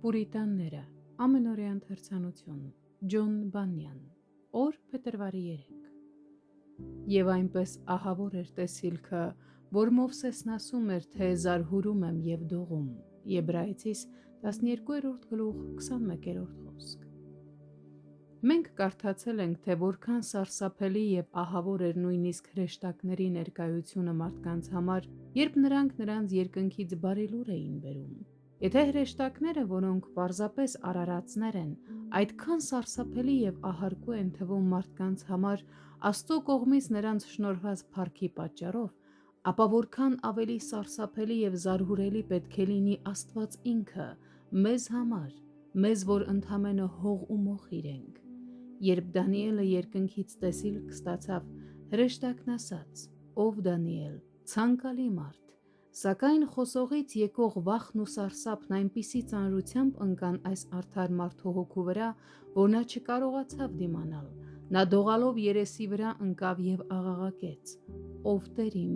Պուրիտանները, ամենօրյա ընթերցանություն, Ջոն Բանյան, օր փետրվարի 3։ Եվ այնպես ահավոր էր տեսիլքը, որ Մովսեսն ասում էր, թե զարհուրում եմ և դողում, Եբրայեցիս 12:21 խոսք։ Մենք կարդացել ենք, թե որքան սարսափելի և ահավոր էր նույնիսկ հրեշտակների ներկայությունը մարդկանց համար, երբ նրանք նրանց երկնքից բարի լուր էին բերում։ Եթե հրեշտակները, որոնք պարզապես արարածներ են, այդքան սարսափելի և ահարկու են թվում մարդկանց համար Աստծո կողմից նրանց շնորհված փառքի պատճառով, ապա որքան ավելի սարսափելի և զարհուրելի պետք է լինի Աստված ինքը մեզ համար, մեզ, որ ընդամենը հող ու մոխիր ենք։ Երբ Դանիելը երկնքից տեսիլք ստացավ, հրեշտակն ասաց. «Ով Դանիել, ցանկալի մարդ», սակայն խոսողից եկող վախն ու սարսափն այնպիսի ծանրությամբ ընկան այս արդար մարդու հոգու վրա, որ նա չկարողացավ դիմանալ։ Նա դողալով երեսի վրա ընկավ և աղաղակեց. «Ով Տեր իմ,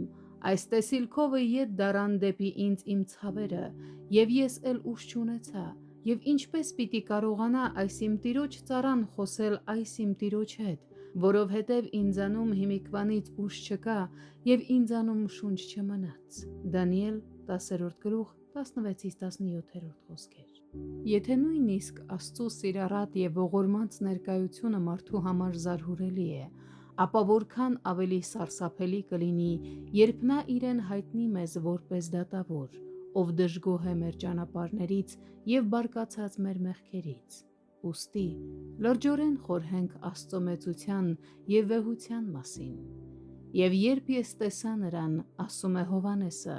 այս տեսիլքովը ետ դառան դեպի ինձ իմ ցավերը, և ես էլ ուժ չունեցա, և ինչպես պիտի կարողանա այս իմ տիրոջ ծառան խոսել այս իմ տիրոջ հետ, որովհետև ինձանում հիմիկվանից ուժ չկա և ինձանում շունչ չմնաց»։ Դանիել 10:16-17 խոսքեր։ Եթե նույնիսկ Աստծո սիրառատ և ողորմած ներկայությունը մարդու համար զարհուրելի է, ապա որքան ավելի սարսափելի կլինի, երբ նա իրեն հայտնի մեզ որպես դատավոր, ով դժգոհ է մեր ճանապարհներից և բարկացած մեր մեղքերից։ Ուստի լրջորեն խորհենք Աստծո մեծության և վեհության մասին։ «Եվ երբ ես տեսա նրան, ասում է Հովհաննեսը,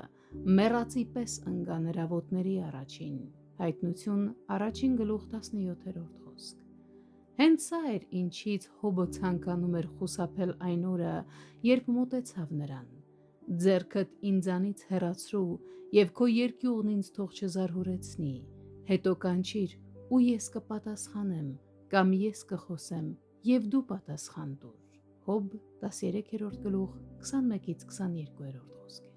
մեռածի պես ընկա նրա ոտների առաջին»։ Հայտնություն 1:17 խոսք։ Հենց սա էր, ինչից Հոբը ցանկանում էր խուսափել այն օրը, երբ մոտեցավ նրան. «Ձեռքդ ինձանից հեռացրու և քո երկյուղն ինձ թող չզարհուրեցնի, հետո կանչիր, ու ես կպատասխանեմ, կամ ես կխոսեմ, և դու պատասխան տուր»։ Հոբ 13:21-22 խոսքեր։